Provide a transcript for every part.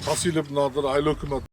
тас илип мынадыр айыл өкмөт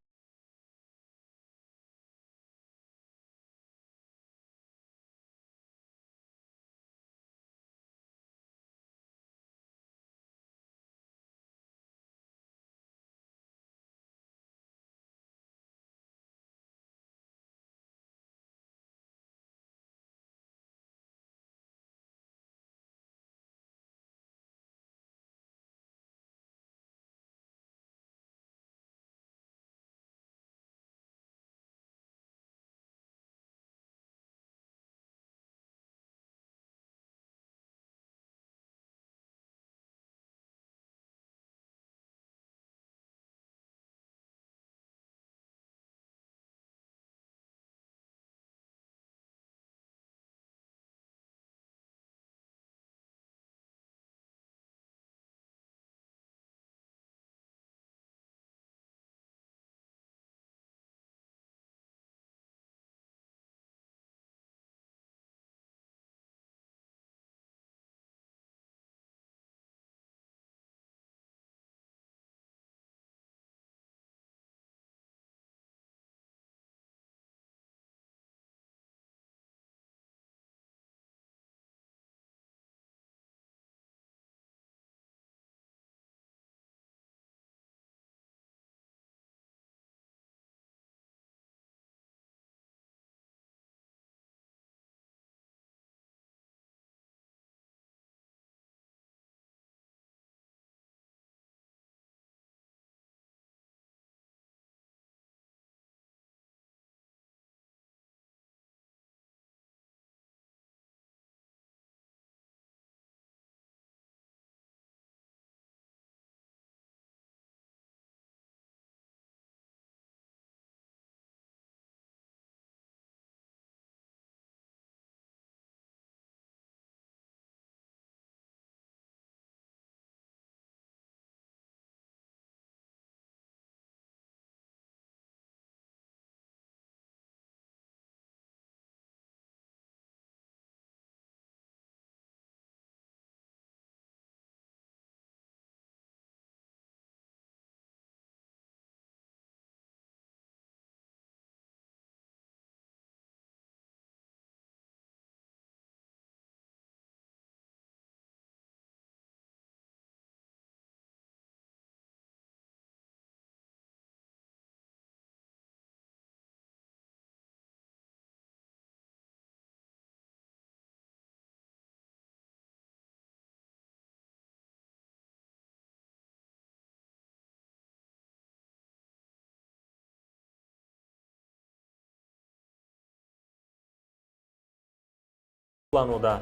kullanıldı.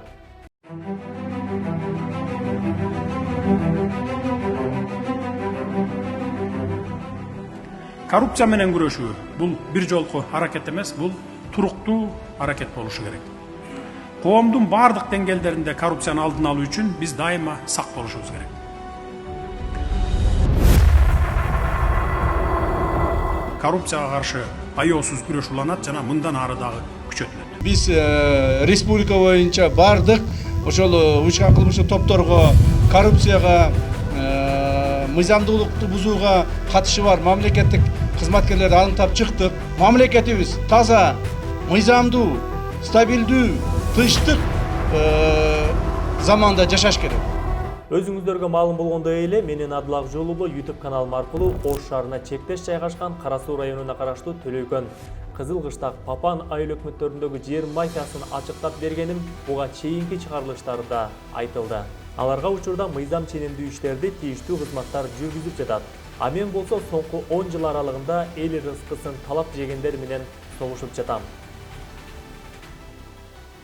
Korrupsiya менен күрөшүү бул бир жолку аракет эмес, бул туруктуу аракет болушу керек. Коомдун бардык деңгээлдеринде коррупцияны алдын алуу үчүн биз дайыма сак болушубуз керек. Коррупцияга каршы аеосуз күрөш уланат жана мындан ары дагы күчөтүлөт. Биз республика боюнча бардык ошол уюшкан кылмыштык топторго, коррупцияга, мыйзамдуулукту бузууга катышы бар мамлекеттик кызматкерлерди аныктап чыктык. Мамлекетибиз таза, мыйзамдуу, стабилдүү, тынчтык заманда жашаш керек. Өзүңүздөргө маалым болгондой эле менин Адыл Акжол уулу YouTube каналым аркылуу Ош шаарына чектеш жайгашкан Кара Суу районуна караштуу Төлөйкөн, Кызыл Кыштак, Папан айыл өкмөттөрүндөгү жер мафиясын ачыктап бергеним буга чейинки чыгарылыштарда айтылды. Аларга учурда мыйзам ченемдүү иштерди тийиштүү кызматтар жүргүзүп жатат. А мен болсо соңку 10 жыл аралыгында эл рызкысын талап жегендер менен согушуп жатам.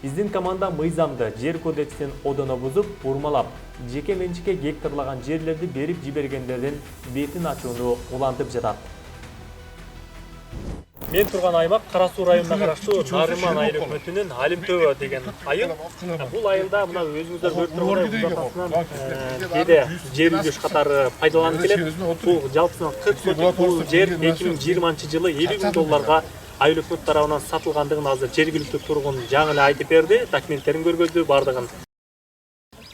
Биздин команда мыйзамды, жер кодексин одоно бузуп, урмалап, жеке менчикке гектарлаган жерлерди берип жибергендердин бетин ачууну улантып жатат. Мен турган аймак Кара Суу районуна караштуу Нарыман айыл өкмөтүнүн Алимтөө деген айыл. Бул айылда мына өзүңүздөр көрүп тургандай кээде жер үзүш катары пайдаланып келет. Бул жалпысынан 40 сотик бул жер 2020 жылы $50.000 айыл өкмөт тарабынан сатылгандыгын азыр жергиликтүү тургун жаңы эле айтып берди, документтерин көргөздү бардыгын.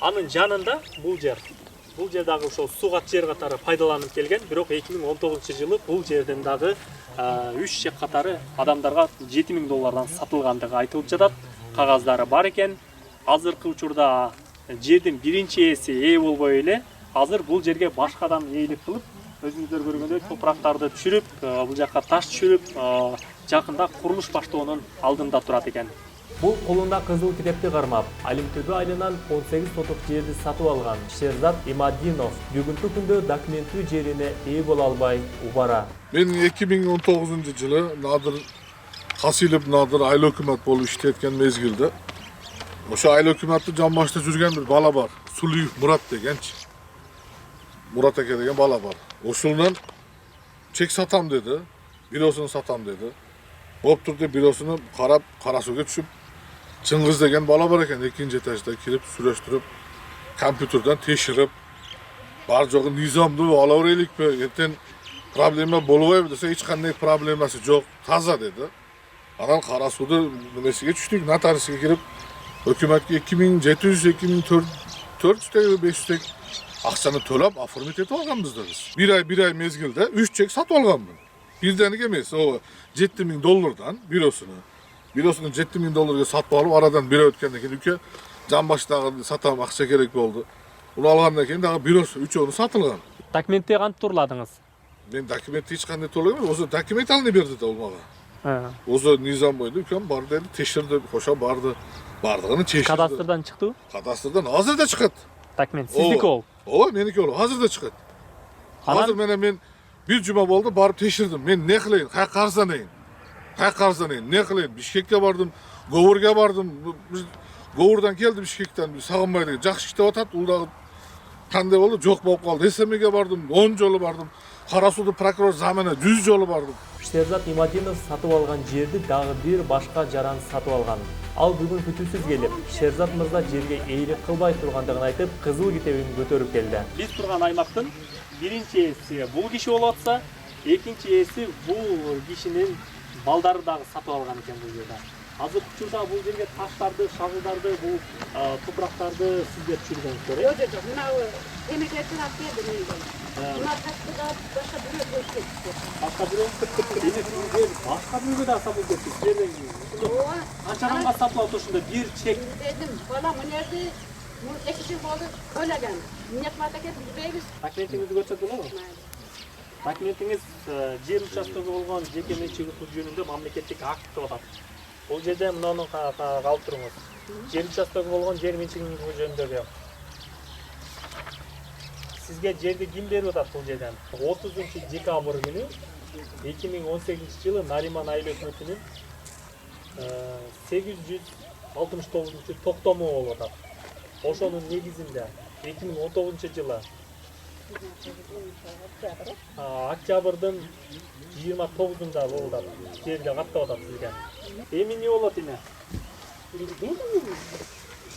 Анын жанында бул жер Бул жер дагы ошол сугат жер катары пайдаланып келген, бирок 2019-жылы бул жерден дагы 3 чек катары адамдарга $7,000 сатылгандыгы айтылып жатат. Кагаздары бар экен. Азыркы учурда жердин биринчи ээси ээ болбой эле, азыр бул жерге башка адам ээлик кылып, өзүңүздөр көргөндөй топурактарды түшүрүп, бул жака таш түшүрүп, жакында курулуш баштоонун алдында турат экен. Бул колунда кызыл китепти кармап, Алимтөбө айылынан 18 сотук жерди сатып алган Шерзат Имадинов бүгүнкү күндө документтүү жерине ээ боло албай убара. Мен 2019-жылы Надыр Хасилов Надыр айыл өкмөт болуп иштеткен мезгилде ошо айыл өкмөттү жамбашта жүргөн бир бала бар. Сулиев Мурат дегенчи. Мурат эке деген бала бар. Ошолунан чек сатам деди, биросун сатам деди. Боптур деп биросуну карап, карасууга түшүп, Чыңгыз деген бала бар экен, экинчи этажда кирип, сүрөштүрүп, компьютерден текширип, бар жогу низамдуу ала береликпи, эртең проблема болбойбу десе, эч кандай проблемасы жок, таза деди. Анан карасууду немесиге түштүк, нотариуске кирип, өкмөткө 2700-400-500 акчаны төлөп, оформить этип алганбыз да биз. Bir ay mezgilde 3 çek satып алганмын. Бирденге эмес, о $7,000 биросуну. Биросуну $7,000 сатып алып, арадан бир ай өткөндөн кийин үкө жамбаштагы сатам акча керек болду. Уну алгандан кийин дагы биросу үчөөнү сатылган. Документти кантип турладыңыз? Мен документти эч кандай турлаган эмес, ошо документ алып берди да ол мага. Ошо низам бойдо үкөм бар деди, текширди, кошо барды. Бардыгын текширди. Кадастрдан чыктыбы? Кадастрдан азыр да чыгат. Документ сиздики ол? Ооба, меники ол. Азыр да чыгат. Азыр мен bir cuma oldu barıp teşirdim. Ben ne kılayım? Kayık karsanayım. Ne kılayım? Bişkek'e vardım. Govurga vardım. Govurdan geldim Bişkek'ten. Sağınmaydı. Жақсы işte otat. Ulda kande oldu. Çok bolup kaldı. SMG'e vardım. 10 жолу бардым. Карасууду прокурор замана 100 жолу бардым. Шерзат Имадинов сатып алган жерди дагы бир башка жаран сатып алган. Ал бүгүн күтүүсүз келип, Шерзат мырза жерге эйлик кылбай тургандыгын айтып, кызыл китебин көтөрүп келди. Биз турган аймактын биринчи ээси бул киши болуп атса, экинчи ээси бул кишинин балдары дагы сатып алган экен бул жерде. Азыр учурда бул жерге таштарды, шагылдарды, бул топурактарды сиздер түшүргөнсүздөр, э? Жок, мына эмекетин алып келди менде. Мына ташты да башка бирөө көчүп. Башка бирөө? Башка бирөөгө да сатып кетти. Ооба. Канчаганга сатып алып ушунда бир чек. Дедим, бала мынерди 2 жыл болду төлөгөн. Эмне кылат экен билбейбиз. Документиңизди көрсөтүп болобу? Документиңиз жер участогу болгон жеке менчик укук жөнүндө мамлекеттик акт деп атат. Бул жерде мынаны калып туруңуз. Жер участогу болгон жер менчигиңиз жөнүндөгү. Сизге жерди ким берип атат бул жерден? 30-декабрь күнү 2018-жылы Нариман айыл өкмөтүнүн 869 токтому болуп атат. Ошонун негизинде 2019-жылы октябрдын 29-да болуп атат. Жерди каттап атат сизге. Эми эмне болот эми?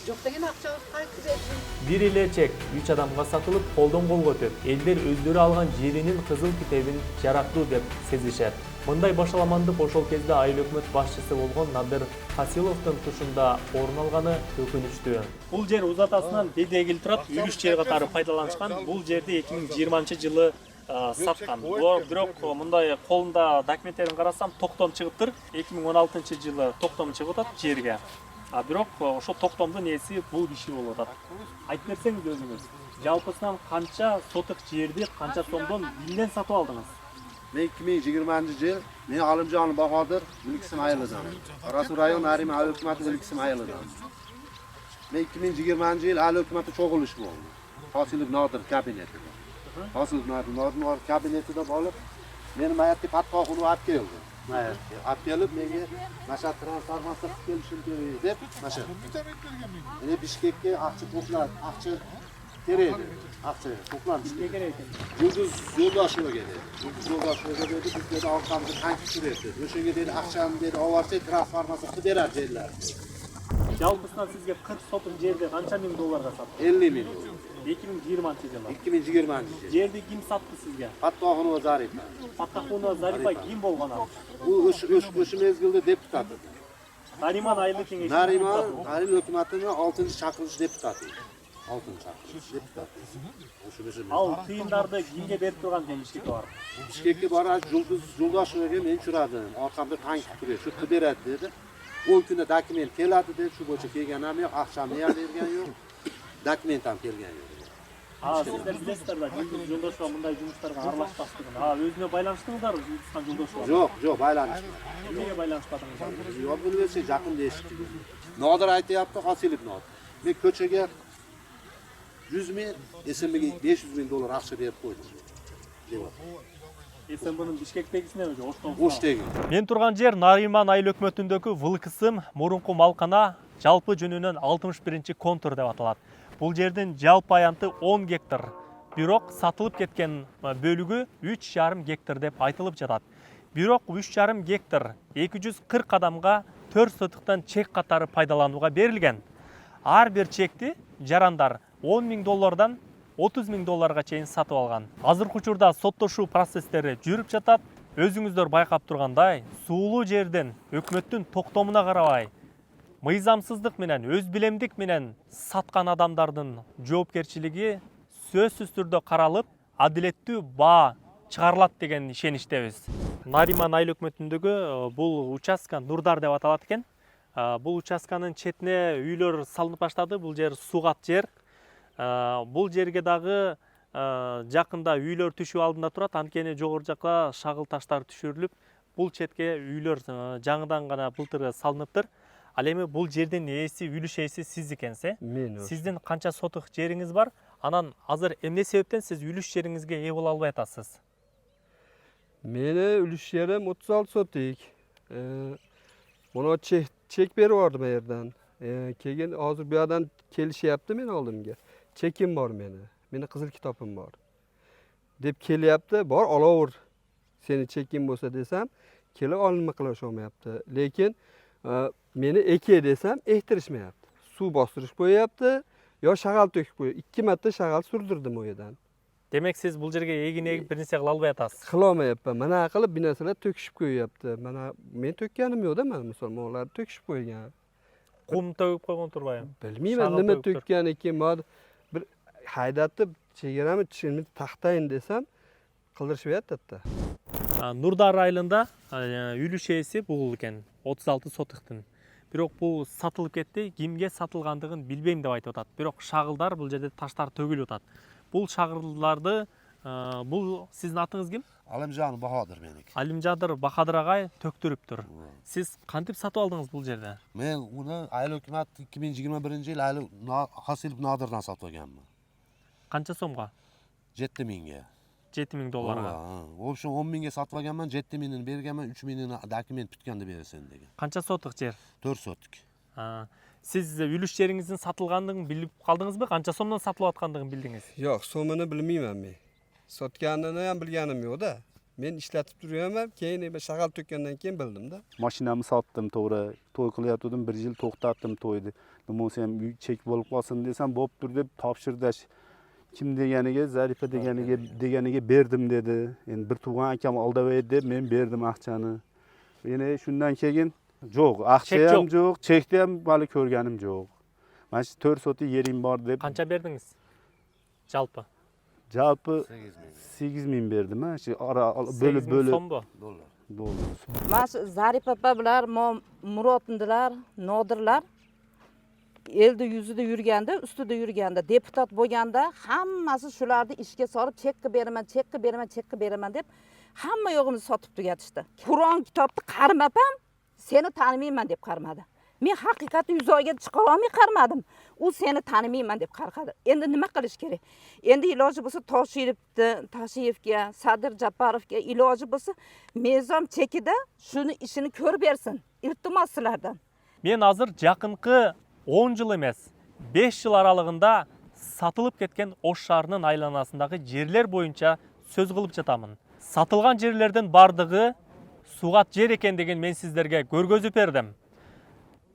Жок деген акча кайтып берсин. Бир эле чек 3 адамга сатылып, колдон колго өтөт. Элдер өздөрү алган жеринин кызыл китебин жараттуу деп сезишет. Мындай башаламандык ошол кезде айыл өкмөт башчысы болгон Надыр Хасиловдун тушунда орун алганы өкүнүчтүү. Бул жер узатасынан бедегил турат, үрүш жер катары пайдаланышкан. Бул жерди 2020-жылы саткан. Бирок мындай колунда документтерин карасам, токтом чыгыптыр. 2016-жылы токтом чыгып атат жерге. Бирок ошо токтомдун ээси бул киши болуп атат. Айтып берсеңиз өзүңүз, жалпысынан канча сотук жерди канча сомдон эмнен сатып алдыңыз? Men 2020-yıl men Alimjon Bahodir Uluksim ayilidan. Qarasuu rayon Narim ayil hukumati Uluksim ayilidan. Men 2020-yil ayil hukumati cho'g'ilish bo'ldi. Hosilov Nodir kabinetida. Hosilov Nodir kabinetida bo'lib, meni mayatga patqoqni olib keldi. Olib kelib menga masha transformatsiya qilib kelishim kerak deb, masha. Meni Bishkekka aqcha to'plab, aqcha kerak. Akçe toplamış. Ne gerek? Yıldız yoldaşlığı geldi. Yıldız yoldaşlığı geldi. Biz de arkamızda tanki sürüyordu. Öşüge dedi, akşam dedi, o varsa transforması kıderer dediler. Жалпысынан sizge 40 sotun жерди kança $1000 sattı? 50 milyon. 2020-жылы. 2020 Жерди kim sattı sizge? Fatmahunova Zarifa. Fatmahunova Zarifa kim bolgan abi? Bu öşü mezgilde deputatı. Nariman Aylı Kengeşi. Nariman Aylı hükümetinin 6. çakırış deputatı. 6-cı депутat. Ал тыйындарды кимге берип турган экен Бишкекке барып? Bishkekka borib Yo'ldoshevaga men uchradim. Orqamda tank turib, shu qilib beradi dedi. 10 kunda dokument keladi dedi. Shu bo'yicha kelgan ham yo'q, aqshamni ham bergan yo'q. Dokument ham kelgan yo'q. Sizler bilesizler da Yo'ldoshev мындай жумуштарга аралашпастыгын. Өзүнө байланыштыңыздарбы Жулдузхан Yo'ldoshev? Yo'q, baylanishmadi. Nimaga baylanishmadingizlar? Yo'q, bilmasa yaqinda eshitdik. Nodir aytyapti, Hosilov Nodir. Men ko'chaga 100 ming, SMBga 500 ming dollar aqcha berib qo'ydim. СМБнын Бишкектегисине өзү Оштеги. Мен турган жер Нариман айыл өкмөтүндөгү Вылкысым мурунку малкана жалпы жөнүнөн 61-чи контур деп аталат. Бул жердин жалпы аянты 10 гектар. Бирок сатылып кеткен бөлүгү 3,5 гектар деп айтылып жатат. Бирок 3,5 гектар 240 адамга 4 сотуктан чек катары пайдаланууга берилген. Ар бир чекти жарандар 10 миң доллардан 30 миң долларга чейин сатып алган. Азыркы учурда соттошуу процесстери жүрүп жатат. Өзүңүздөр байкап тургандай, суулуу жерден өкмөттүн токтомуна карабай, мыйзамсыздык менен, өз билемдик менен саткан адамдардын жоопкерчилиги сөзсүз түрдө каралып, адилеттүү баа чыгарылат деген ишеничтебиз. Нариман айыл өкмөтүндөгү бул участка Нурдар деп аталат экен. Бул участканын четине үйлөр салынып баштады. Бул жер сугат жер. Бул жерге дагы жакында үйлөр түшүү алдында турат. Анткени жогору жакка шагыл таштар түшүрүлүп, бул четке үйлөр жаңыдан гана былтыр салыныптыр. Ал эми бул жердин ээси, үлүш ээси сиз экенсиз. Сиздин канча сотук жериңиз бар? Анан азыр эмне себептен сиз үлүш жериңизге ээ боло албай атасыз? Meni ulush yerim 36 sotik. Buna çek berip vardı bu yerden. Keyin hozir bu yerdan kelishyapti men oldimga. Chekim bor meni. Meni qizil kitobim bor. Deb kelyapti, bor olaver. Seni chekim bo'lsa desam, kelib olinma qilisholmayapti. Lekin meni eke desam, ehtirishmayapti. Suv bostirish qo'yyapti, yo shag'al to'kib qo'ydi. 2 marta shag'al surdirdim o yerdan. Demek siz bul жерге эгин эгип бир нерсе кыла албай атасыз. Qilolmayapman. Mana qilib bir narsalar to'kishib qo'yyapti. Mana men to'kkanim yo'q-da, mana misol ular to'kishib qo'ygan. Qum tөгүп койгон турбайбы? Bilmayman nima to'kkan ekan. Bir haydatib chegarani tushimni taxtayin desam, qildirishyapti. Нурдар айылында үлүш ээси бул экен 36 сотуктун. Бирок бул сатылып кетти. Кимге сатылгандыгын билбейм деп айтып атат. Бирок шагылдар бул жерде таштар төгүлүп атат. Бул шагылдарды бул сиздин атыңыз ким? Alimjon Bahodir meniki. Алимжадыр Бахадыр агай төктүрүптүр. Сиз кантип сатып алдыңыз бул жерде? Men uni ayol hukumat 2021-yil Hosilov Nodirdan sotib olganman. Qancha so'mga? 7 mingga. 7 ming dollarga. В общем 10 mingga sotib olganman, 7 mingini berganman, 3 mingini dokument bitkanda berasan degan. Qancha sotuk жер? 4 sotik. Siz үлүш жериңиздин сатылгандыгын билип калдыңызбы? Канча сомдон сатылып аткандыгын билдиңиz? Yo'q, so'mini bilmayman men. Sotganini ham bilganim yo'q-da. Men ishlatib turganman, keyin shag'al to'kkandan keyin bildim-da. Mashinamni sotdim, to'g'ri. To'y qilayotgandim, 1 yil to'xtatdim to'yni. Nima bo'lsa ham chek bo'lib qolsin desam, bo'ptur deb topshirdi. Kim deganiga, Zarifa deganiga berdim dedi. Endi bir tug'an akam oldavay deb men berdim aqchani. Yana shundan keyin yo'q, aqcha ham yo'q, chekni ham hali ko'rganim yo'q. Mana shu 4 sotik yering bor deb. Qancha berdingiz? Жалпы 8 ming berdim ha. Shu bo'lib dollar. Mas Zarif opa bilar, Murodindilar, Nodirlar elda yuzida yurganda, ustida yurganda, deputat bo'lganda hammasi shularni ishga solib, chekka beraman deb hamma yo'g'imizni sotib tugatishdi. Qur'on kitobni qarmapam, seni tanimayman deb qarmadi. Men haqiqatni yuz oyga chiqara olmay qarmadim. U seni tanimayman deb qarqadi. Endi nima qilish kerak? Endi iloji bo'lsa Toshiyevga, Sadir Jabbarovga iloji bo'lsa mezon chekida shuni ishini ko'rib bersin. Iltimos sizlardan. Men hozir жакынкы 10 жыл эмес, 5 жыл аралыгында сатылып кеткен Ош шаарынын айланасындагы жерлер боюнча сөз кылып жатамын. Сатылган жерлердин бардыгы сугат жер экендигин мен сиздерге көргөзүп бердим.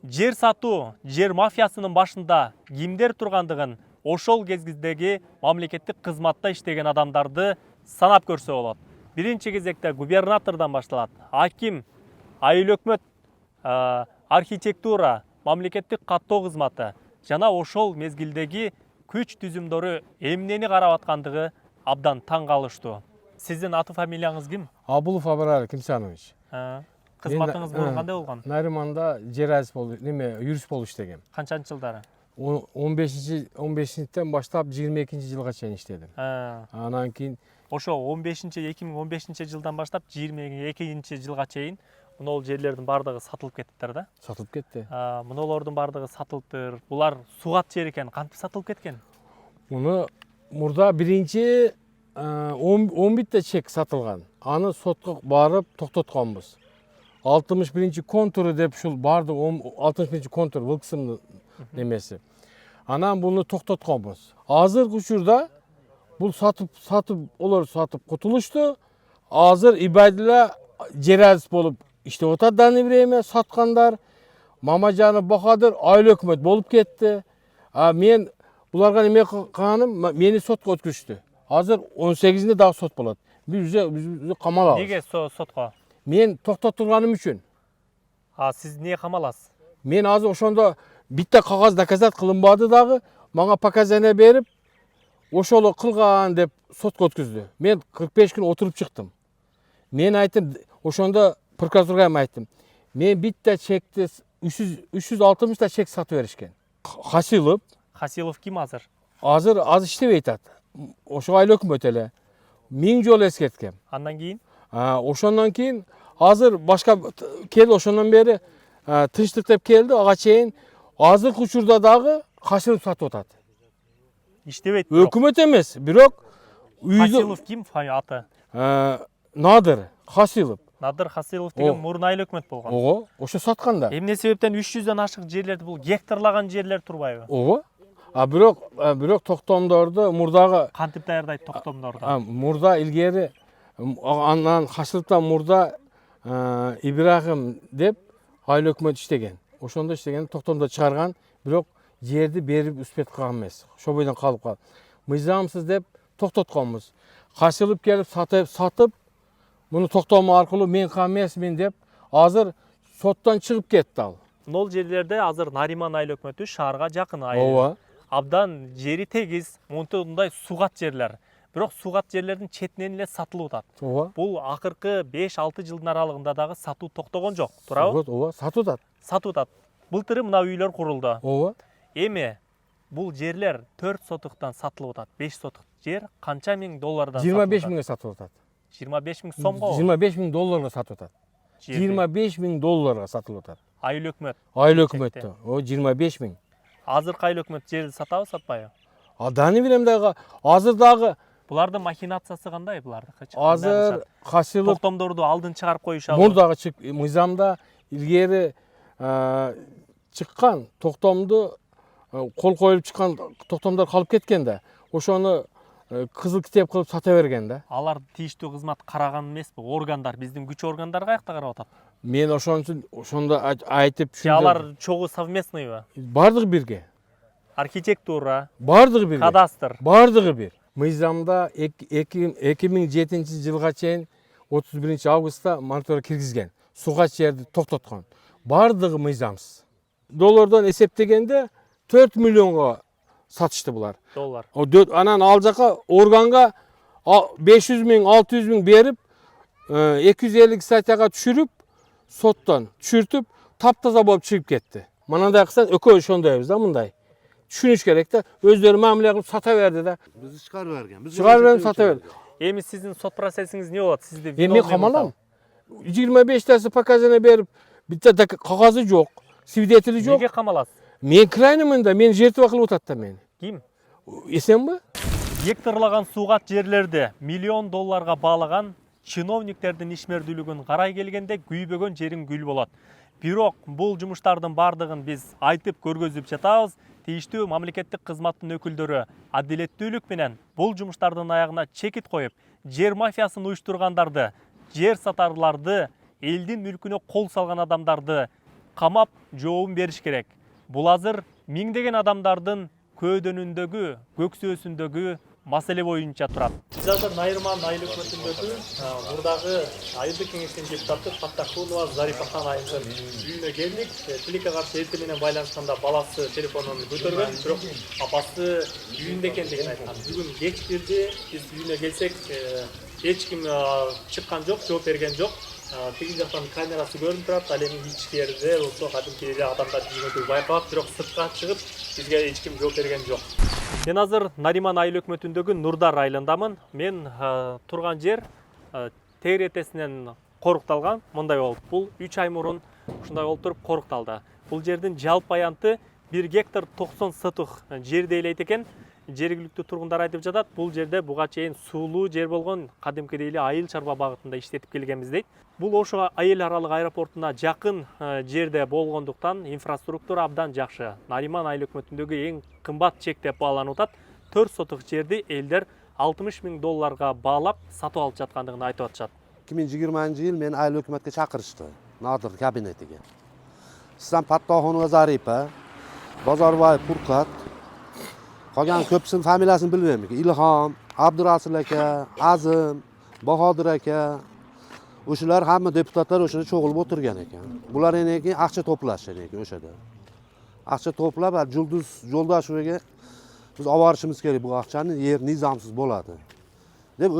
Жер сатуу, жер мафиясынын башында кимдер тургандыгын ошол кездеги мамлекеттик кызматта иштеген адамдарды санап көрсө болот. Биринчи кезекте губернатордон башталат. Аким, айыл өкмөт, архитектура, мамлекеттик каттоо кызматы жана ошол мезгилдеги күч түзүмдөрү эмнени карап аткандыгы абдан таң калыштуу. Сиздин аты фамилияңыз ким? Абулов Абрар Кимсанович. Кызматыңыз мурун кандай болгон? Нариманда жерайс юрист болуп иштегем. Канчанчы жылдары? 15-тен баштап 22 жылга чейин иштедим. Анан кийин Ошо 2015 жылдан баштап 22 жылга чейин мынол жерлердин бардыгы сатылып кеттиптир да? сатылып кетти. Мынолордун бардыгы сатылыптыр. Булар сугат жер экен, кантип сатылып кеткен? Муну мурда биринчи 11 чек сатылган. Аны сотко барып токтотконбуз. 61 контуру деп ушул бардык 61 контур бул кысымдын немеси. Анан буну токтотконбуз. Азыркы учурда бул олар сатып кутулушту. Азыр Ибайдилла жерайс болуп иштеп атат даны время саткандар. Мамажанов Бахадыр айыл өкмөт болуп кетти. Мен буларга неме кылганым, мени сотко өткүздү. Азыр 18-inde дагы сот болот. Биз камалабыз. Неге сотко? Мен токтотулганым үчүн. Сиз эмне камаласыз? Мен азыр ошондо битте кагаз доказат кылынбады дагы, мага показания берип, ошоло кылган деп сотко өткүздү. Мен 45 күн отуруп чыктым. Мен айттым, ошондо прокуратурага айттым. Мен битте чекти 360 та чек сатып беришкен. Хасилов ким азыр? Азыр иштебей атат. Ошо айыл өкмөт эле. 1000 жолу эскерткем. Андан кийин? Ошондон кийин азыр башка келди, ошондон бери тынчтык деп келди, ага чейин азыркы учурда дагы Хасилов сатып атат. Иштебейт. Өкмөт эмес, бирок Хасилов ким аты? Надыр Хасилов. Надыр Хасилов деген мурун айыл өкмөт болгон. Ого, ошо сатканда. Эмне себептен 300дөн ашык жерлерди бул гектарлаган жерлер турбайбы? Ого. Бирок токтомдорду мурдагы кантип даярдайт токтомдорду? Мурда илгери андан Хасиловдон мурда Ибрахим деп айыл өкмөт иштеген. Ошондо иштеген, токтомдо чыгарган, бирок жерди берип үспөт кылган эмес. Ошо бойдон калып калды. Мыйзамсыз деп токтотконбуз. Хасилов келип сатып, муну токтому аркылуу мен камесмин деп азыр соттон чыгып кетти ал. Мол жерлерде азыр Нариман айыл өкмөтү шаарга жакын айыл. Абдан жери тегиз, мындай сугат жерлер. Бирок сугат жерлердин четинен эле сатылып атат. Бул акыркы 5-6 жылдын аралыгында дагы сатуу токтогон жок, туурабы? Ооба, сатып атат. Сатып атат. Былтыры мына үйлөр курулду. Ооба. Эми бул жерлер 4 сотуктан сатылып атат. 5 сотук жер канча миң доллардан 25 миңге сатып атат. 25 миң сомго? 25 миң долларга сатып атат. 25 миң долларга сатылып атат. Айыл өкмөт. Айыл өкмөттө. 25 миң. Азыркы айыл өкмөт жерди сатабы, сатпайбы? Даны билем дагы, азыр дагы булардын махинациясы кандай булардыкы? Азыр Хасилов токтомдорду алдын чыгарып коюшабы? Мурдагы мыйзамда илгери чыккан токтомду кол коюлуп чыккан токтомдор калып кеткен да. Ошону кызыл китеп кылып сата берген да. Алар тийиштүү кызмат караган эмеспи? Органдар, биздин күч органдары каякта карап атат? Мен ошондо айтып түшүндүм. Алар чогуу совместныйбы? Бардыгы бирге. Архитектура, бардыгы бирге. Кадастр. Бардыгы бир. Мыйзамда 2007 жылга чейин 31 августта монитор киргизген. Сугат жерди токтоткон. Бардыгы мыйзамсыз. Доллардан эсептегенде 4 миллионго сатышты булар. Доллар. Анан ал жака органга 500 миң, 600 миң берип, 250 статьяга түшүрүп, соттон түшүртүп, таптаза болуп чыгып кетти. Мынандай кылсаң экөө ошондойбуз да мындай. Түшүнүш керек да, өздөрү мамиле кылып сата берди да. Биз чыгарып берген. Чыгарып берип сата берди. Эми сиздин сот процессиңиз эмне болот? Сизди мен камалам. 25тасы показания берип, битте кагазы жок, свидетели жок. Неге камаласыз? Мен крайнымын да, мен жертва кылып атат да мени. Ким? Эсенби? Гектарлаган сугат жерлерди $1 миллион баалаган чиновниктердин ишмердүүлүгүн карай келгенде күйбөгөн жериң гүл болот. Бирок бул жумуштардын бардыгын биз айтып көргөзүп жатабыз. Тийиштүү мамлекеттик кызматтын өкүлдөрү адилеттүүлүк менен бул жумуштардын аягына чекит коюп, жер мафиясын уюштургандарды, жер сатарларды, элдин мүлкүнө кол салган адамдарды камап жообун бериш керек. Бул азыр миңдеген адамдардын көөдөнүндөгү, көксөөсүндөгү маселе боюнча турат. Биз азыр Найырман айыл өкмөтүндөгү мурдагы айылдык кеңештин депутаты Фаттахунова Зарипа айымдын үйүнө келдик. Тилекке каршы эртең менен байланышканда баласы телефонун көтөргөн, бирок апасы үйүндө экендигин айткан. Бүгүн кеч кирди, биз үйүнө келсек эч ким чыккан жок, жооп берген жок. Тиги жактан камерасы көрүнүп турат, ал эми ичкерде болсо кадимки эле адамдар жүргөндүгү байкалат, бирок сыртка чыгып бизге эч ким жооп берген жок. Мен азыр Нариман айыл өкмөтүндөгү Нурдар айылындамын. Мен турган жер тегеретесинен корукталган. Мындай болуп, бул 3 ай мурун ушундай болуп туруп корукталды. Бул жердин жалпы аянты 1 гектар 90 сотук жер дейлейт экен. Жергиликтүү тургундар айтып жатат, бул жерде буга чейин суулуу жер болгон, кадимкидей эле айыл чарба багытында иштетип келгенбиз дейт. Бул ошо айыл аралык аэропортуна жакын жерде болгондуктан инфраструктура абдан жакшы. Нариман айыл өкмөтүндөгү эң кымбат чек деп бааланып атат. 4 сотук жерди элдер $60 000 баалап сатып алып жаткандыгын айтып атышат. 2020-yıl meni ayıl hükümetke çakırıştı. Nadir kabinetiga. Sizden Fattahunova Zaripa, Bazarbay Purkat, qolgan ko'psini familiyasini bilmayman. Ilhom, Abdurasul aka, Azim, Bahodir aka, o'shalar hamma deputatlar o'shada cho'g'ilib o'tirgan ekan. Bular endi aqcha to'plashgan ekan o'shada. Aqcha to'plab, Julduz Yo'ldoshevaga biz olib borishimiz kerak bu aqchani, yer nizomsiz bo'ladi deb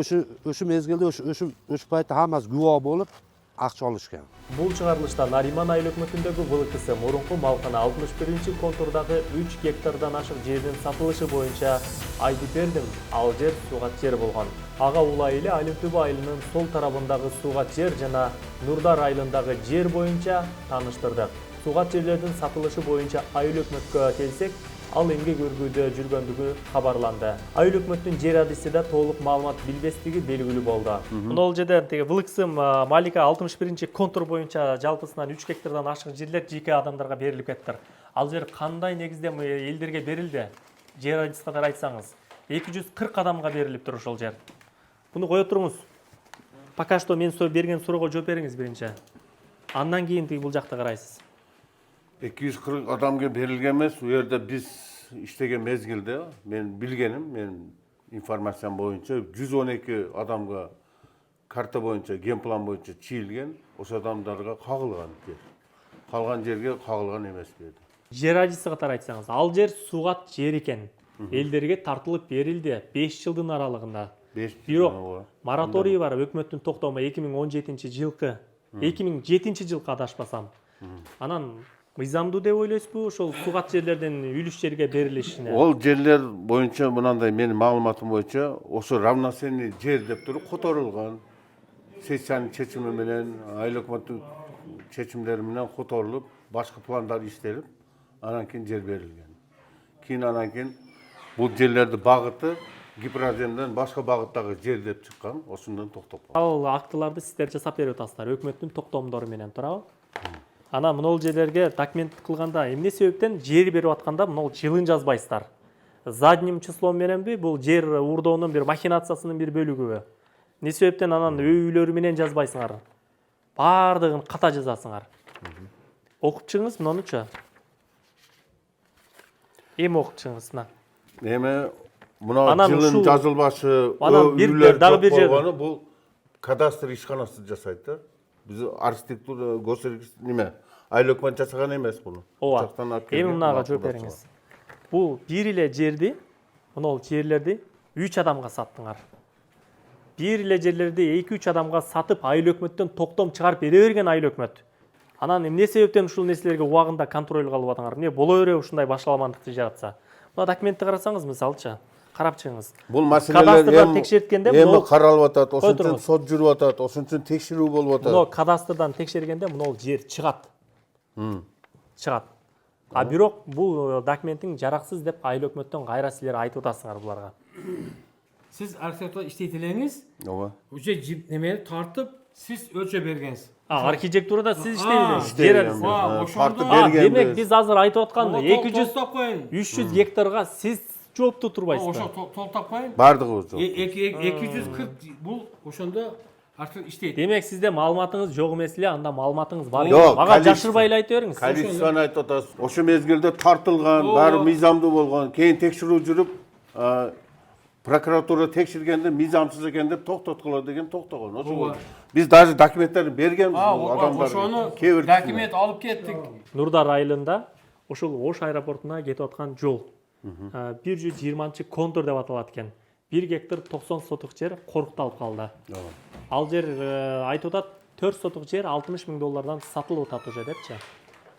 o'sha mezgilda o'sha paytda hammasi guvoh bo'lib aqcha olishgan. Бул чыгарылышта Нариман айыл өкмөтүндөгү ВЛКС мурунку малкына 61-контурдагы 3 гектардан ашык жердин сатылышы боюнча айтып бердим. Ал жер суугат жер болгон. Ага улай эле Алимтүбө айылынын сол тарабындагы суугат жер жана Нурдар айылындагы жер боюнча тааныштырдык. Суугат жерлердин сатылышы боюнча айыл өкмөткө келсек, ал эмгек өргүүдө жүргөндүгү кабарланды. Айыл өкмөттүн жер адиси да толук маалымат билбестиги белгилүү болду. Мына ал жерде теги ВЛКС Малика 61-контур боюнча жалпысынан 3 гектардан ашык жерлер жеке адамдарга берилип кетти. Ал жер кандай негизде элдерге берилди? Жер адиси катары айтсаңыз, 240 адамга берилиптир ошол жер. Буну кое туруңуз. Пока что мен берген суроого жооп бериңиз биринчи. Андан кийин теги бул жакта карайсыз. 240 adamga berilgan emas, u yerda biz ishlagan mezgilda men bilganim, men informatsiyam bo'yicha 112 odamga karta bo'yicha, genplan bo'yicha chiyilgan, o'sha odamlarga qog'ilgan yer. Qolgan yerga qog'ilgan emas dedi. Жер адиси катары айтсаңыз, ал жер суугат жер экен. Элдерге тартылып берилди 5 жылдын аралыгында. Бирок мораторий бар, өкмөттүн токтому 2017-жылкы, 2007-жылкы адашпасам. Анан мыйзамдуу деп ойлойсузбу ошол суугат жерлердин үлүш жерге берилишине? Ол жерлер боюнча мынандай менин маалыматым боюнча, ошо равноценный жер деп туруп которулган. Сессиянын чечими менен, айыл өкмөттүн чечимдери менен которулуп, башка пландар иштелип, анан кийин жер берилген. Кийин анан кийин бул жерлерди багыты Гипроземден башка багыттагы жер деп чыккан, ошондон токтоп калды. Ал актыларды сиздер жасап берип атасыздар, өкмөттүн токтомдору менен, туурабы? Ана мына жерлерге документ кылганда эмне себептен жер берип атканда мына жылын жазбайсыздар? Задним числом мененби бул жер урдоонун бир махинациясынын бир бөлүгүбү? Не себептен анан өйлөрү менен жазбайсыңар? Бардыгын ката жазасыңар. Окуп чыгыңыз мунучу. Эми окуп чыгыңыз мына. Эми мына жылын жазылбашы, үйлөр дагы бир жер. Бул кадастр ишканасы жасайт да. Биз архитектура көрсөтүш неме? Айыл өкмөт жасаган эмес буну. Ооба. Эми мынага жооп бериңиз. Бул бир эле жерди, мына жерлерди 3 адамга саттыңар. Бир эле жерлерди 2-3 адамга сатып, айыл өкмөттөн токтом чыгарып бере берген айыл өкмөт. Анан эмне себептен ушул нерселерге убагында контроль кылып атаңар? Эмне боло бере ушундай башаламандыкты жаратса? Мына документти карасаңыз, мисалчы, карап чыгыңыз. Бул маселелер эми каралып атат, ошон үчүн сот жүрүп атат, ошон үчүн текшерүү болуп атат. Мына кадастрдан текшергенде мына жер чыгат. Чыгат. А бирок бул документтин жараксыз деп айыл өкмөттөн кайра силер айтып атасыңар буларга. Сиз архитектура иштейт элеңиз. Ооба. Уже немени тартып, сиз өлчө бергенсиз. Архитектурада сиз иштейбиз. Демек биз азыр айтып аткан 200-300 гектарга сиз жоопту турбайсыздар. Ошо толтоп коюн. Бардыгы жок. 240 бул ошондо архитектура иштейт. Демек сизде маалыматыңыз жок эмес эле, анда маалыматыңыз бар. Мага жашырбай эле айта бериңиз. Количествону айтып атасыз. Ошо мезгилде тартылган, баары мыйзамдуу болгон, кийин текшерүү жүрүп, prokuratura tekşirgende mizamsız eкен деп тоқтатқыла деген тоқтаған. Ошо биз даже документтерди бергенбиз адамдар. Ошону Кейбир документ алып кеттик. Нурдар айылында ошол Ош аэропортуна кетип аткан жол 120 контур деп аталат экен. 1 гектар 90 сотук жер коркталып калды. Ал жер айтып атат 4 сотук жер 60 000 доллардан сатылып атат уже депчи.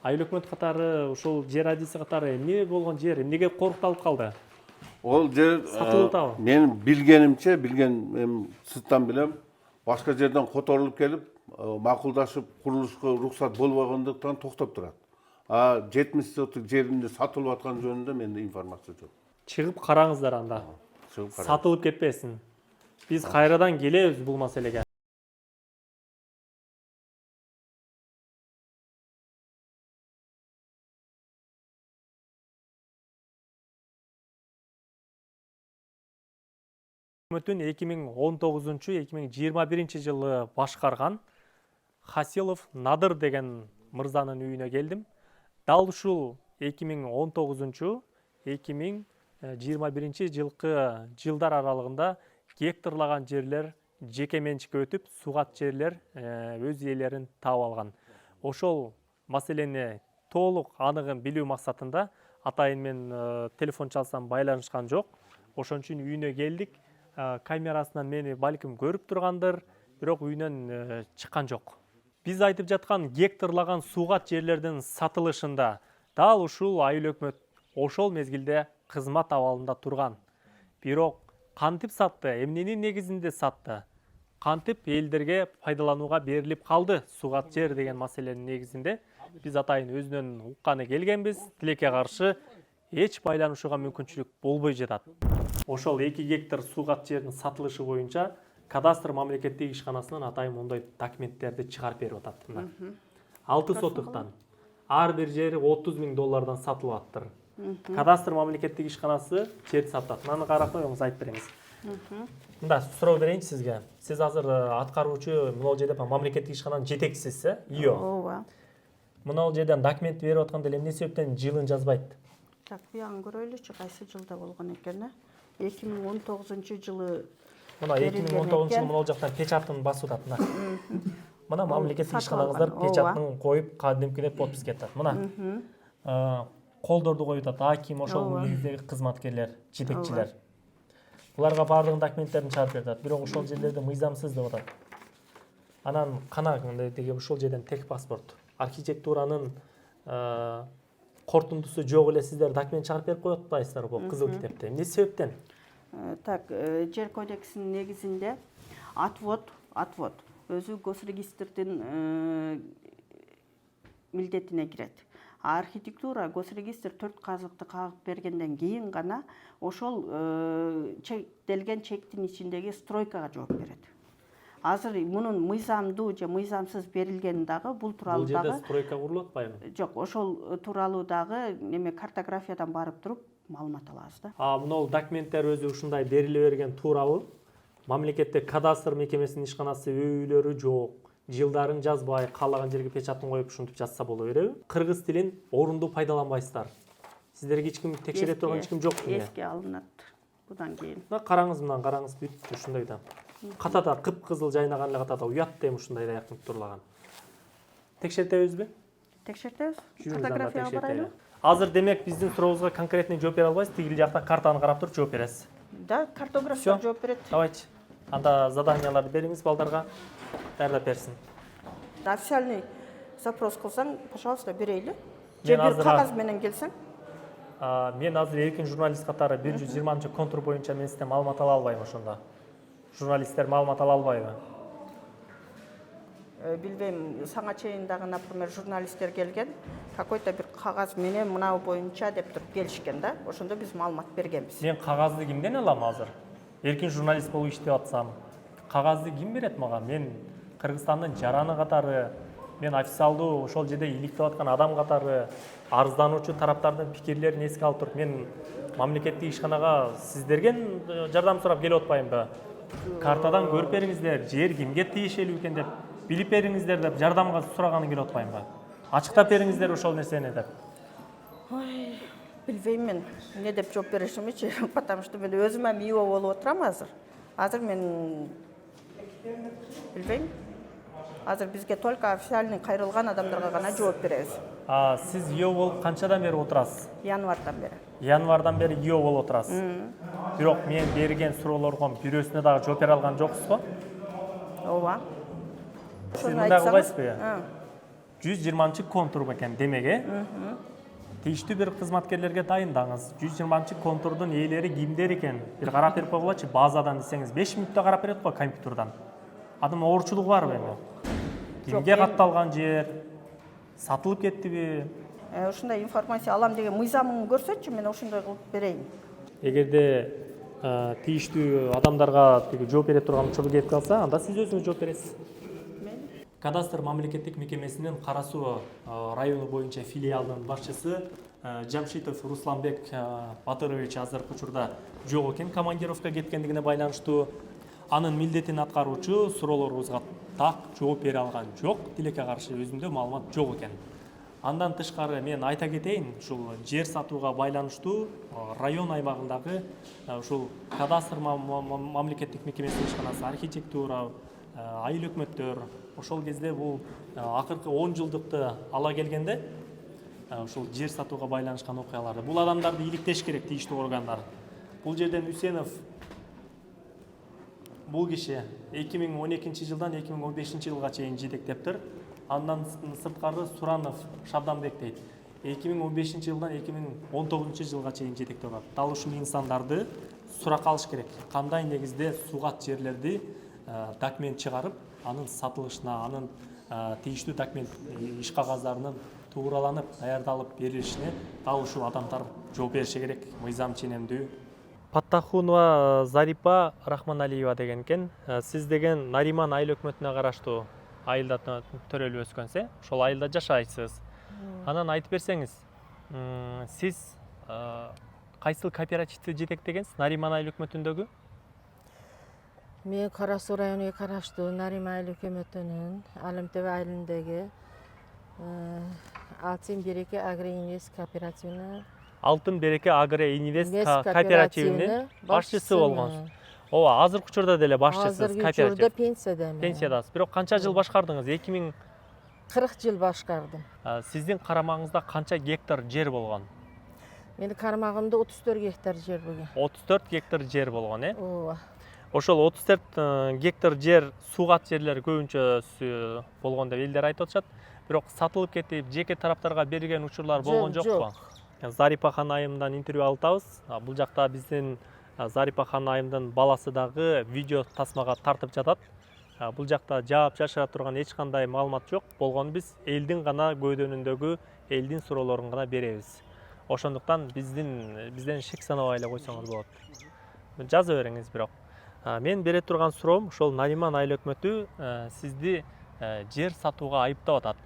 Айыл өкмөт катары ошол жер адиси катары эмне болгон жер, эмнеге коркталып калды? Ол жер менин билгенимче, мен сырттан билем, башка жерден которулуп келип, макулдашып курулушка уруксат болбогондуктан токтоп турат. 70 сотук жеринде сатылып аткан жөнүндө менде информация жок. Чыгып караңыздар анда. Сатылып кетпесин. Биз кайрадан келебиз бул маселеге. Өкмөттүн 2019-2021 жылы башкарган Хасилов Надыр деген мырзанын үйүнө келдим. Дал ушул 2019-2021 жылкы жылдар аралыгында гектарлаган жерлер жеке менчикке өтүп, сугат жерлер өз ээлерин таап алган. Ошол маселени толук аныгын билүү максатында атайын мен телефон чалсам байланышкан жок. Ошон үчүн үйүнө келдик. Камерасынан мени балким көрүп тургандыр, бирок үйүнөн чыккан жок. Биз айтып жаткан гектарлаган сугат жерлердин сатылышында дал ушул айыл өкмөт ошол мезгилде кызмат абалында турган. Бирок кантип сатты, эмненин негизинде сатты? Кантип элдерге пайдаланууга берилип калды сугат жер деген маселенин негизинде биз атайын өзүнөн укканы келгенбиз. Тилекке каршы эч байланышууга мүмкүнчүлүк болбой жатат. Ошол 2 гектар сугат жердин сатылышы боюнча кадастр мамлекеттик ишканасынан атайын мондай документтерди чыгарып берип атат. 6 сотуктан ар бир жери 30 000 доллардан сатылып аттыр. Кадастр мамлекеттик ишканасы жерди сатат. Маны карап коюңуз, айтып береңиз. Мында суроо берейинчи сизге. Сиз азыр аткаруучу мына жерде мамлекеттик ишкананын жетекчисисиз, ИО. Ооба. Мына жерден документ берип атканда эле эмне себептен жылын жазбайт? Так, буягын көрөлүчү кайсы жылда болгон экен. 2019 жылы. Мына 2019 жылы мына жактан печатын басып атат. Мына мамлекеттик ишканаларыңыздар печатын коюп, кадимкидеп подпись кетет. Мына колдорду коюп атат. Аким ошол негиздеги кызматкерлер, жетекчилер. Буларга бардыгын документтерин чыгарып берет. Бирок ошол жерлерде мыйзамсыз деп атат. Анан деги ошол жерден тек паспорт, архитектуранын кортундусу жок эле сиздер документ чыгарып берип коюп атпайсыздар бул кызыл китепте. Эмне себептен? Так, жер кодексинин негизинде отвод өзү госрегистрдин милдетине кирет. Архитектура госрегистр 4 казыкты кагып бергенден кийин гана ошол чектелген чектин ичиндеги стройкага жооп берет. Азыр мунун мыйзамдуу же мыйзамсыз берилгени дагы бул тууралуу дагы. Бул жерде стройка курулуп атпайбы? Жок, ошол тууралуу дагы картографиядан барып туруп маалымат алабыз да. Мына документтер өзү ушундай бериле берген туурабы? Мамлекеттик кадастр мекемесинин ишканасы өйлөрү жок, жылдарын жазбай, каалаган жерге печатын коюп ушинтип жазса боло береби? Кыргыз тилин орундуу пайдаланбайсыздар. Сиздерге эч ким текшере турган эч ким жок эмне? Эске алынат. Будан кийин. Караңыз, мындан караңыз, бүт ушундай да. Катада кыпкызыл жайнаган эле катада уят дейм ушундай да якын турлаган. Текшертебизби? Текшертебиз. Фотографияга барайлы. Азыр демек биздин сурообузга конкретный жооп бере албайсыз, тигил жакта картаны карап туруп жооп бересиз. Да, картография жооп берет. Давайте. Анда заданияларды бериңиз балдарга, даярдап берсин. Официальный запрос кылсаң, пожалуйста, берейли. Же бир кагаз менен келсең. Мен азыр эркин журналист катары 120 контур боюнча мен сизден маалымат ала албайм ошондо. Журналисттер маалымат ала албайбы? Билбейм, саңа чейин дагы, например, журналисттер келген, какой-то бир кагаз менен мынау боюнча деп туруп келишкен да. Ошондо биз маалымат бергенбиз. Мен кагазды кимден алам азыр? Эркин журналист болуп иштеп атсам, кагазды ким берет мага? Мен Кыргызстандын жараны катары, мен официалдуу ошол жерде иликтеп аткан адам катары арыздануучу тараптардын пикирлерин эске алып туруп, мен мамлекеттик ишканага сиздерден жардам сурап келип атпаймынбы? Картадан көрүп бериңиздер, жер кимге тиешелүү экен деп билип бериңиздер деп жардамга сураганы келип атпаймынбы? Ачыктап бериңиздер ошол нерсени деп. Bilbeyim men, ne деп жооп беришимчи, потому что мен өзүмө мио болуп отурам азыр. Азыр мен билбейм. Азыр бизге только официальный кайрылган адамдарга гана жооп беребиз. Сиз ИО болуп канчадан бери отурасыз? Январдан бери. Январдан бери ИО болуп отурасыз. Бирок мен берген суроолорго бирөөсүнө дагы жооп бере алган жоксузго? Ооба. Сиз мындай кылбайсызбы? 120 контур экен демек, тийиштүү бир кызматкерлерге дайындаңыз. 120 контурдун ээлери кимдер экен? Бир карап берип койгулачы, базадан десеңиз 5 мүнөттө карап берет го компьютерден. Адым оорчулугу барбы эми? Кимге катталган жер? Сатылып кеттиби? Ушундай информация алам деген мыйзамын көрсөтчү, мен ошондой кылып берейин. Эгерде тийиштүү адамдарга жооп бере турган учур келип калса, анда сиз өзүңүз жооп бересиз. Кадастр мамлекеттик мекемесинин Кара Суу району боюнча филиалдын башчысы Жамшитов Русланбек Батырович азыркы учурда жок экен, командировка кеткендигине байланыштуу. Анын милдетин аткаруучу суроолорубузга так жооп бере алган жок, тилекке каршы өзүмдө маалымат жок экен. Андан тышкары мен айта кетейин, ушул жер сатууга байланыштуу район аймагындагы ушул кадастр мамлекеттик мекемесинин ишканасы, архитектура, айыл өкмөттөр ошол кезде бул акыркы 10 жылдыкты ала келгенде ушул жер сатууга байланышкан окуяларды бул адамдарды иликтеш керек тийиштүү органдар. Бул жерден Үсенов бул киши 2012 жылдан 2015 жылга чейин жетектептир. Андан сырткары Суранов Шабданбек дейт. 2015 жылдан 2019 жылга чейин жетектеп атат. Дал ушул инсандарды суракка алыш керек. Кандай негизде сугат жерлерди документ чыгарып, анын сатылышына, анын тийиштүү документ иш кагаздарынын туураланып, даярдалып берилишине дал ушул адамдар жооп бериши керек, мыйзам ченемдүү. Паттахунова Зарипа Рахманалиева деген экен. Сиз деген Нариман айыл өкмөтүнө караштуу айылда төрөлүп өскөнсү, ошол айылда жашайсыз. Анан айтып берсеңиз, сиз кайсыл кооперативди жетектегенсиз Нариман айыл өкмөтүндөгү? Мен Кара Суу районуна караштуу Нариман айыл өкмөтүнүн Алымтөбө айылындагы Алтын Береке Агроинвест кооперативине Алтын Береке Агроинвест кооперативинин башчысы болгонсуз. Ооба, азыркы учурда деле башчысыз кооператив. Азыркы учурда пенсиядамын. Пенсиядасыз. Бирок канча жыл башкардыңыз? 40 жыл башкардым. Сиздин карамагыңызда канча гектар жер болгон? Менин карамагымда 34 гектар жер болгон. 34 гектар жер болгон, Ооба. Ошол 34 гектар жер сугат жерлер көбүнчө болгон деп элдер айтып атышат. Бирок сатылып кетип, жеке тараптарга берилген учурлар болгон жокпу? Зарипа ханайымдан интервью алабыз. Бул жакта биздин Зарипа ханайымдын баласы дагы видео тасмага тартып жатат. Бул жакта жаап жашыра турган эч кандай маалымат жок. Болгону биз элдин гана көйдөнүндөгү элдин суроолорун гана беребиз. Ошондуктан бизден шек санабай эле койсоңуз болот. Жаза бериңиз бирок. Мен бере турган суроом ошол Нариман айыл өкмөтү сизди жер сатууга айыптап атат.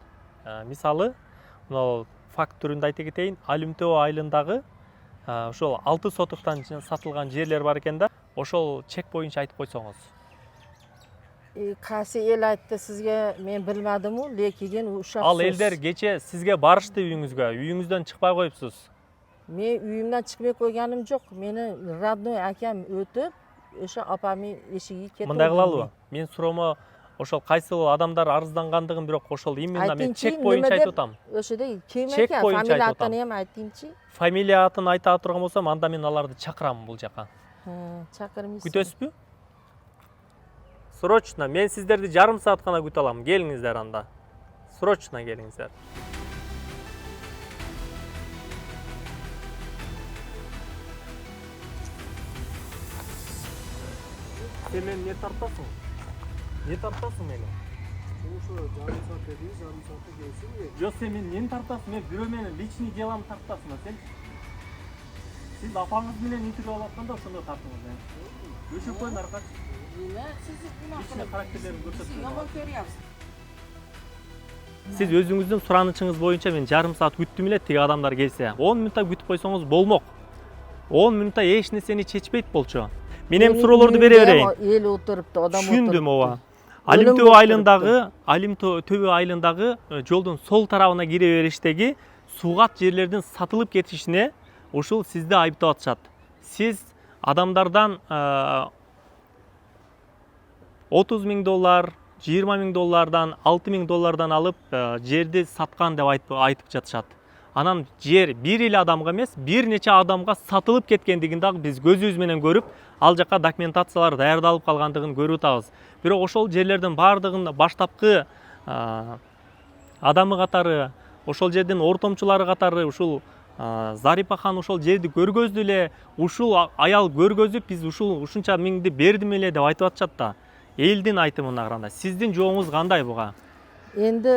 Мисалы, мына факт түрүндө айта кетейин, Алымтөө айылындагы ошол 6 сотуктан сатылган жерлер бар экен да, ошол чек боюнча айтып койсоңуз. Кайсы эл айтты сизге, мен билмедиму, лекиген ушак. Ал элдер кече сизге барышты үйүңүзгө, үйүңүздөн чыкпай коюпсуз. Мен үйүмдөн чыкпай койгонум жок. Мени родной акам өтүп, ошо апамын эшиги кетип. Мындай кылалыбы? Мен суроомо ошол кайсыл адамдар арыздангандыгын бирок ошол именно мен чек боюнча айтып атам. Ошондой ким экен? Фамилия атын эми айтыйынчы. Фамилия атын айта турган болсом, анда мен аларды чакырам бул жака. Чакырмысыз. Күтөсүзбү? Срочно, мен сиздерди жарым саат гана күтө алам. Келиңиздер анда. Срочно келиңиздер. Сен мени не тартасың? Не тартасың мени? Ошо жарым саат деди, жарым саатта келсин. Жок, сен мени эмне тартасың? Мен бирөө менен личный делом тартасың, сен. Сиз апаңыз менен интервью алып атканда ошондой тартыңыз. Өчүп коймун аркач. Личный характердерин көрсөтүңүз. Сиз өзүңүздүн суранычыңыз боюнча мен жарым саат күттүм эле, тиги адамдар келсе. 10 мүнөттө күтүп койсоңуз болмок. 10 мүнөттө эч нерсени чечпейт болчу. Мен эми суроолорду бере берейин. Эл отурупту, адам отурупту. Түшүндүм, ооба. Алымтөө айылындагы жолдун сол тарабына кире бериштеги сугат жерлердин сатылып кетишине ушул сизди айыптап атышат. Сиз адамдардан 30 000 доллар, 20 000 доллардан, 6 000 доллардан алып жерди саткан деп айтып жатышат. Анан жер бир эле адамга эмес, бир нече адамга сатылып кеткендигин дагы биз көзүбүз менен көрүп, ал жака документациялар даярдалып калгандыгын көрүп атабыз. Бирок ошол жерлердин баардыгын баштапкы адамы катары, ошол жердин ортомчулары катары ушул Зарипа хан ошол жерди көргөздү эле, ушул аял көргөзүп, биз ушунча миңди бердим эле деп айтып атышат да. Элдин айтымына караганда, сиздин жообуңуз кандай буга? Endi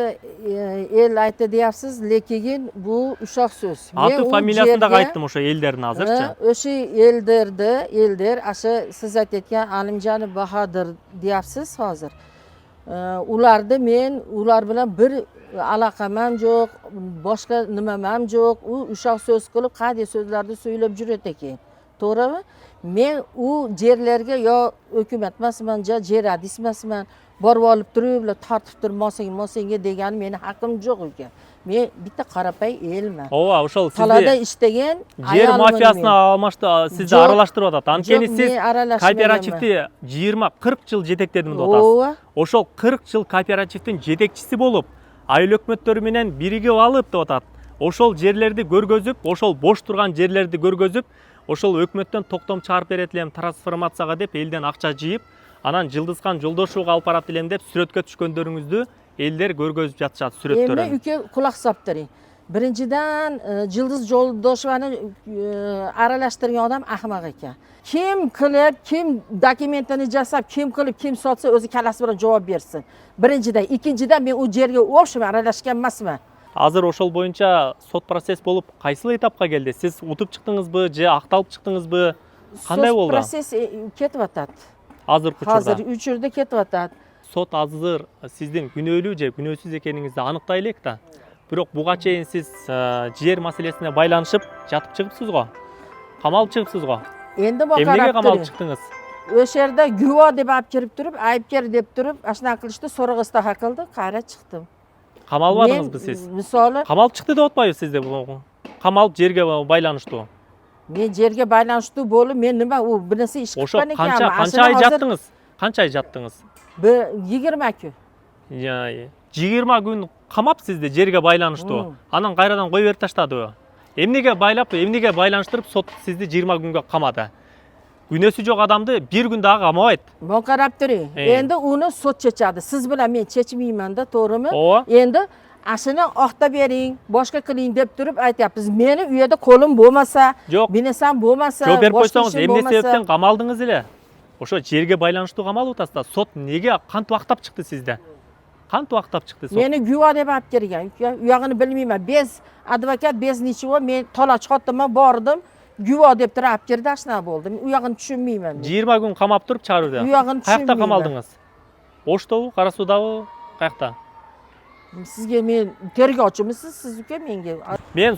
el aytdi deyapsiz, lekin bu uşaq söz. Аты фамилиясын дагы айттым ошо элдердин азырчы. O'sha elder, asha siz aytayotgan Alimjanov Bahodir deyapsiz hozir. Ular bilan bir aloqam ham yo'q, boshqa nimam ham yo'q. U uşaq so'z qilib, qanday so'zlarni so'ylab juradi ekan. To'g'rimi? Men u yerlarga yo hukumat emasman, yo yer adis emasman. Borib olib turib, tortib turib, mosenga degani meni haqqim yo'q ekan. Men bitta qarapay elman. Ооба, ошол Talada ishlagan жер мафиясына сизди аралаштырып атат. Анткени сиз кооперативди 20-40 жыл жетектедим деп атасыз. Ошол 40 жыл кооперативдин жетекчиси болуп, айыл өкмөттөрү менен биригип алып деп атат. Ошол жерлерди көргөзүп, ошол бош турган жерлерди көргөзүп, ошол өкмөттөн токтом чыгарып берет элем трансформацияга деп элден акча жыйып, анан Жылдызхан Жолдошовго алып барат элем деп сүрөткө түшкөндөрүңүздү элдер көргөзүп жатышат сүрөттөрүн. Endi uka quloq solib turing. Birinchidan Yıldız Jo'ldoshovani aralashtirgan odam ahmoq ekan. Kim qilib, kim dokumentini jasab, kim qilib, kim sotsa o'zi kalasi bilan javob bersin. Birinchidan, ikkinchidan men u yerga o'xshab aralashgan emasman. Азыр ошол боюнча сот процесс болуп, кайсыл этапка келди? Сиз утуп чыктыңызбы же акталып чыктыңызбы? Кандай болду? Prosess ketib atат. Азыркы учурда. Hozir uchurda ketib atат. Сот азыр сиздин күнөөлүү же күнөөсүз экениңизди аныктай элек да. Бирок буга чейин сиз жер маселесине байланышып жатып чыгыпсыз го. Камалып чыгыпсыз го. Endi bu Эмнеге камалып чыктыңыз? O'sha yerda guvoh deb olib kirib turib, aybkor deb turib, ashuna qilishdi, so'rag'ista qildi, qayra chiqdim. Камалбадыңызбы сиз? Misoli, Камалып чыкты деп атпайбы сизде бул? Камалып жерге байланыштуу. men yerga байланыштуу bo'lib, men nima u bir narsa ish qilgan ekanman. Qancha ay жаттыңыз? Qancha ay жаттыңыз? 20 kun. 20 күн камап сизди жерге байланыштуу. Анан кайрадан кой берип таштадыбы? Эмнеге байлап, эмнеге байланыштырып сот сизди 20 күнгө камады? Күнөөсү жок адамды бир күн дагы камабайт. Мен карап turing. Endi uni sot chechadi. Siz bilan men chechmayman da, to'g'rimi? Endi ashuni oqta bering, boshqa qiling deb turib aytyapsiz. Meni u yerda qo'lim bo'lmasa, binesam bo'lmasa, Жооп берип койсоңуз, эмне себептен камалдыңыз эле? Ошо жерге байланыштуу камалып атасызда. Сот неге кантип актап чыкты сизде? Кантип актап чыкты сот? Meni guvoh deb olib kelgan. U yog'ini bilmayman. Bez advokat, bez nechivo, men tolach xotdim, bordim. Guvoh deb turib olib keldi, ashuna bo'ldi. U yog'ini tushunmayman. 20 kun камап туруп чыгарды. U yog'ini tushunmayman. Каякта камалдыңыз? Оштобу, Кара Суудабы, каякта? Sizga men tergovchimisiz, siz uka menga? Men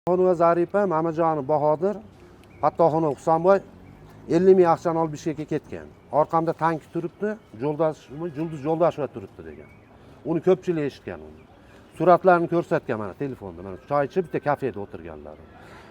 Xonova Zaripa, Mamajonov Bahodir, Fattoxonov Husanboy 50 ming ақшаны olib Bishkekka ketgan. Orqamda tanki turibdi, Yulduz Yo'ldosheva turibdi degan. Uni ko'pchilik eshitgan uni. Suratlarini ko'rsatgan mana telefonda. Mana choy ichib bitta kafeda o'tirganlar.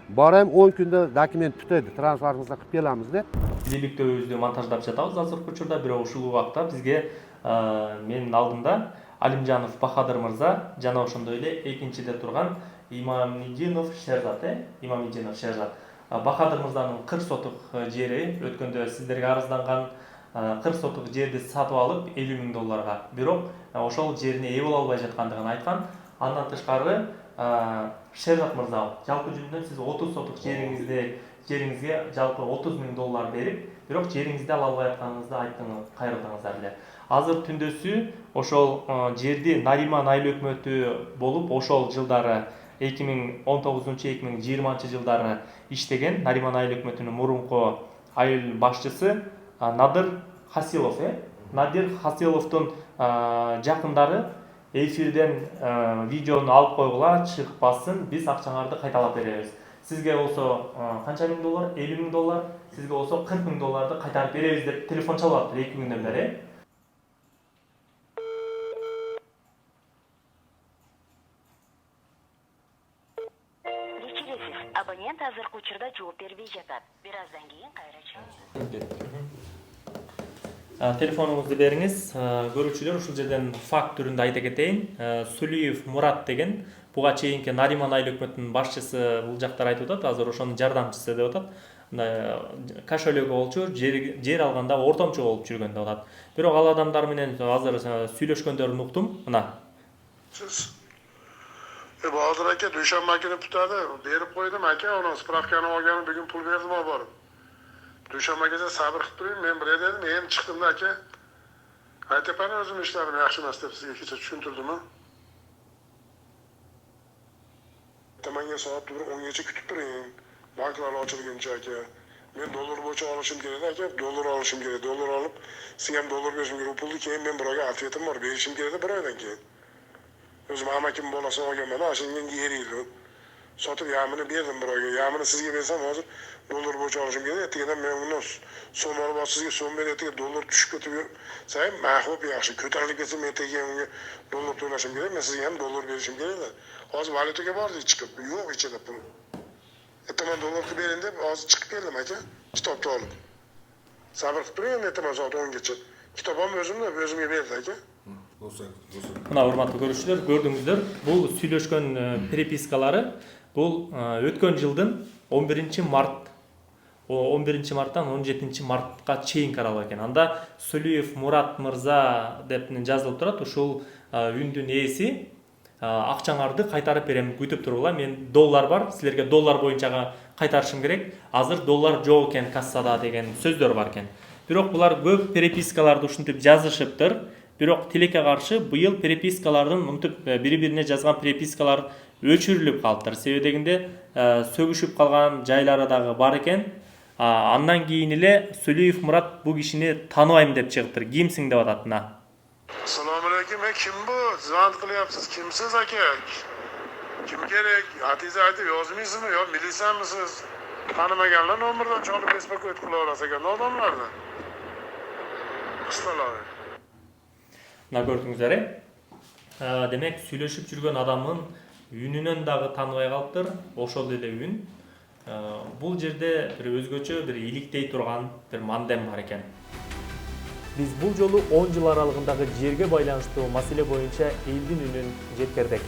Boram 10 kunda dokument tutadi, transferimizni qilib kelamiz deb. Бийликтөөбүздү монтаждап жатабыз азыркы учурда, бирок ушул убакта бизге менин алдымда Алимжанов Бахадыр мырза жана ошондой эле экинчиде турган Имамидинов Шерзат, Имамидинов Шерзат. Бахадыр мырзанын 40 сотук жери өткөндө сиздерге арызданган 40 сотук жерди сатып алып 50 миң долларга. Бирок ошол жерине ээ боло албай жаткандыгын айткан. Андан тышкары Шерзат мырза, жалпы жүзүндөн сиз 30 сотук жериңизге жалпы 30 миң доллар берип, бирок жериңизди ала албай атканыңызды айттыңыз, кайрылдыңыздар эле. Азыр түндөсү ошол жерди Нариман айыл өкмөтү болуп, ошол жылдары 2019-2020 жылдары иштеген Нариман айыл өкмөтүнүн мурунку айыл башчысы Надир Хасилов, Надир Хасиловдун жакындары эфирден видеону алып койгула, чыкпасын, биз акчаңарды кайталап беребиз. Сизге болсо канча миң доллар? 50 миң доллар. Сизге болсо 40 миң долларды кайтарып беребиз деп телефон чалып атты 2 күндөн бери. Абонент азыркы учурда жооп бербей жатат. Бир аздан кийин кайра чалат. Телефонуңузду бериңиз. Көрүүчүлөр, ушул жерден факт түрүндө айта кетейин. Сулиев Мурат деген буга чейинки Нариман айыл өкмөтүнүн башчысы бул жактар айтып атат. Азыр ошонун жардамчысы деп атат. Кашөлөгө болчу, жер алганда ортомчу болуп жүргөн деп атат. Бирок ал адамдар менен азыр сүйлөшкөндөрүн уктум. Мына. Bahadır aka dushanba kuni tutadi, berib qo'ydim aka, uni spravkani olgani bugun pul berdim olib borib. Dushanbagacha sabr qilib turing, men bir edim, men chiqdimda aka. Aytayapman o'zim ishlarim yaxshi emas deb sizga kecha tushuntirdimmi? Ertamangi soat 10 gacha kutib turing. Banklar ochilguncha aka. Men dollar bo'yicha olishim kerak aka, dollar olishim kerak. Dollar olib, sizga ham dollar berishim kerak. Pulni keyin men birovga atvetim bor, berishim kerak bir oydan keyin. O'zim amakim bolasini olganman, ashundan yeriydi. Sotib yamini berdim birovga. Yamini sizga bersam hozir dollar bo'yicha olishim kerak. Ertaga men uni so'm olib sizga so'm berayotgan dollar tushib ketib, say mahvob yaxshi. Ko'tarilib ketsa men ertaga unga dollar to'lashim kerak. Men sizga ham dollar berishim kerak. Hozir valyutaga bordik chiqib, yo'q ichida pul. Ertaman dollar qilib bering deb hozir chiqib keldim aka. Kitobni olib. Sabr qilib turing, ertaman soat 10 gacha. Kitobim o'zimga berdi aka. Мына урматтуу көрүүчүлөр, көрдүңүздөр, бул сүйлөшкөн перепискалары бул өткөн жылдын 11 март 11 марттан 17 мартка чейин каралган экен. Анда Сулиев Мурат мырза деп жазылып турат. Ушул үндүн ээси акчаңарды кайтарып берем, күтүп тургула. Мен доллар бар, силерге доллар боюнча кайтарышым керек. Азыр доллар жок экен кассада деген сөздөр бар экен. Бирок булар көп перепискаларды ушинтип жазышыптыр. Бирок тилекке каршы быйыл перепискалардын мынтип бири-бирине жазган перепискалар өчүрүлүп калыптыр. Себеби дегенде сөгүшүп калган жайлары дагы бар экен. Андан кийин эле Сулиев Мурат бул кишини тааныбайм деп чыгыптыр. Кимсиң деп атат мына. Assalomu alaykum. Kim bu? Zvont qilyapsiz. Kimsiz aka? Kim kerak? Atingizni aytib yozmaysizmi yo militsiyanmisiz? Tanimaganlar nomerdan cholib bespakot qilaverasiz ekan odamlarni. Assalomu alaykum. Мына көрдүңүздөр, демек сүйлөшүп жүргөн адамын үнүнөн дагы тааныбай калыптыр. Ошол эле үн. Бул жерде бир өзгөчө, бир иликтей турган бир мандем бар экен. Биз бул жолу 10 жыл аралыгындагы жерге байланыштуу маселе боюнча элдин үнүн жеткирдик.